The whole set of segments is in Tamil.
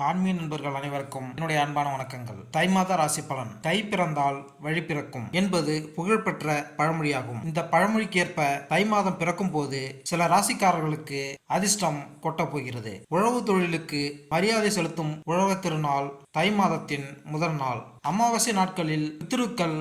ஆன்மீக நண்பர்கள் அனைவருக்கும் என்னுடைய அன்பான வணக்கங்கள். தை மாத ராசி பலன். தை பிறந்தால் வழி பிறக்கும் என்பது புகழ்பெற்ற பழமொழியாகும். இந்த பழமொழிக்கேற்ப தை மாதம் பிறக்கும் போது சில ராசிக்காரர்களுக்கு அதிர்ஷ்டம் கொட்டப் போகிறது. உழவு தொழிலுக்கு மரியாதை செலுத்தும் உழவர் திருநாள் தை மாதத்தின் முதல் நாள். அமாவாசை நாட்களில் பித்ருக்கள்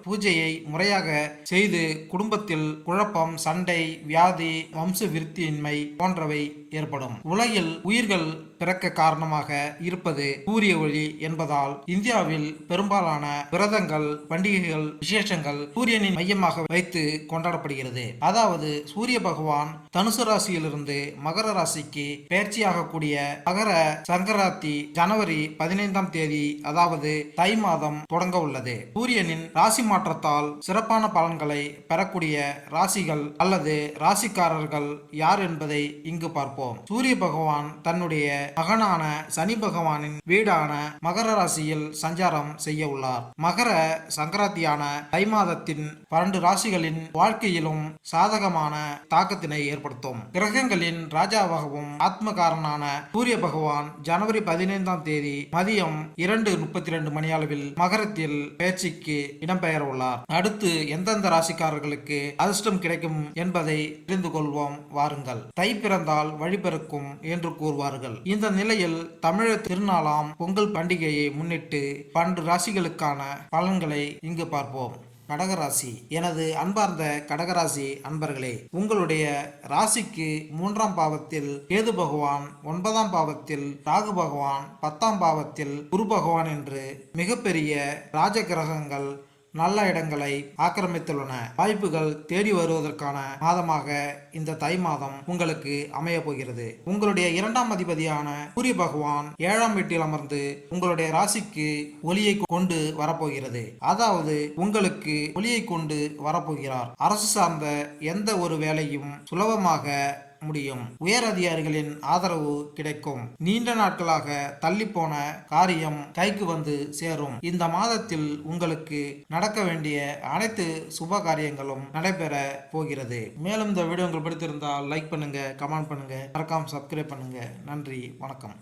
பூஜையை முறையாக செய்து குடும்பத்தில் குழப்பம், சண்டை, வியாதி, வம்ச விருத்தியின்மை போன்றவை ஏற்படும். உலகில் உயிர்கள் பிறக்க காரணமாக இருப்பது சூரிய ஒளி என்பதால் இந்தியாவில் பெரும்பாலான விரதங்கள், பண்டிகைகள், விசேஷங்கள் சூரியனின் மையமாக வைத்து கொண்டாடப்படுகிறது. அதாவது சூரிய பகவான் தனுசு ராசியிலிருந்து மகர ராசிக்கு பெயர்ச்சியாகக்கூடிய மகர சங்கராந்தி ஜனவரி 15ஆம் தேதி, அதாவது தை மாதம் தொடங்க உள்ளது. சூரியனின் ராசி மாற்றத்தால் சிறப்பான பலன்களை பெறக்கூடிய ராசிகள் அல்லது ராசிக்காரர்கள் யார் என்பதை இங்கு பார்ப்போம். சூரிய பகவான் தன்னுடைய மகனான சனி பகவானின் வீடான மகர ராசியில் சஞ்சாரம் செய்ய உள்ளார். மகர சங்கராந்தியான தை மாதத்தின் 12 ராசிகளின் வாழ்க்கையிலும் சாதகமான தாக்கத்தினை ஏற்படுத்தும். கிரகங்களின் ராஜாவாகவும் ஆத்மகாரனான சூரிய பகவான் ஜனவரி 15ஆம் தேதி மதியம் 2:32 மணி அளவில் மகரத்தில் பேச்சுக்கு இடம்பெயர உள்ளார். அடுத்து எந்தெந்த ராசிக்காரர்களுக்கு அதிர்ஷ்டம் கிடைக்கும் என்பதை தெரிந்து கொள்வோம் வாருங்கள். தை பிறந்தால் வழிபிறக்கும் என்று கூறுவார்கள். இந்த நிலையில் தமிழர் திருநாளாம் பொங்கல் பண்டிகையை முன்னிட்டு 12 ராசிகளுக்கான பலன்களை இங்கு பார்ப்போம். கடகராசி. எனது அன்பார்ந்த கடகராசி அன்பர்களே, உங்களுடைய ராசிக்கு 3ஆம் பாவத்தில் கேது பகவான், 9ஆம் பாவத்தில் ராகு பகவான், 10ஆம் பாவத்தில் குரு பகவான் என்று மிகப்பெரிய ராஜ கிரகங்கள் நல்ல இடங்களை ஆக்கிரமித்துள்ளன. வாய்ப்புகள் தேடி வருவதற்கான மாதமாக இந்த தை மாதம் உங்களுக்கு அமைய போகிறது. உங்களுடைய 2ஆம் அதிபதியான சூரிய பகவான் 7ஆம் வீட்டில் அமர்ந்து உங்களுடைய ராசிக்கு ஒளியை கொண்டு வரப்போகிறது. அதாவது உங்களுக்கு ஒளியை கொண்டு வரப்போகிறார். அரசு சார்ந்த எந்த ஒரு வேலையும் சுலபமாக முடியும். உயர் அதிகாரிகளின் ஆதரவு கிடைக்கும். நீண்ட நாட்களாக தள்ளி போன காரியம் கைக்கு வந்து சேரும். இந்த மாதத்தில் உங்களுக்கு நடக்க வேண்டிய அனைத்து சுப காரியங்களும் நடைபெற போகிறது. மேலும் இந்த வீடியோ உங்களுக்கு பிடித்திருந்தால் லைக் பண்ணுங்க, கமெண்ட் பண்ணுங்க, மறக்காம சப்ஸ்கிரைப் பண்ணுங்க. நன்றி, வணக்கம்.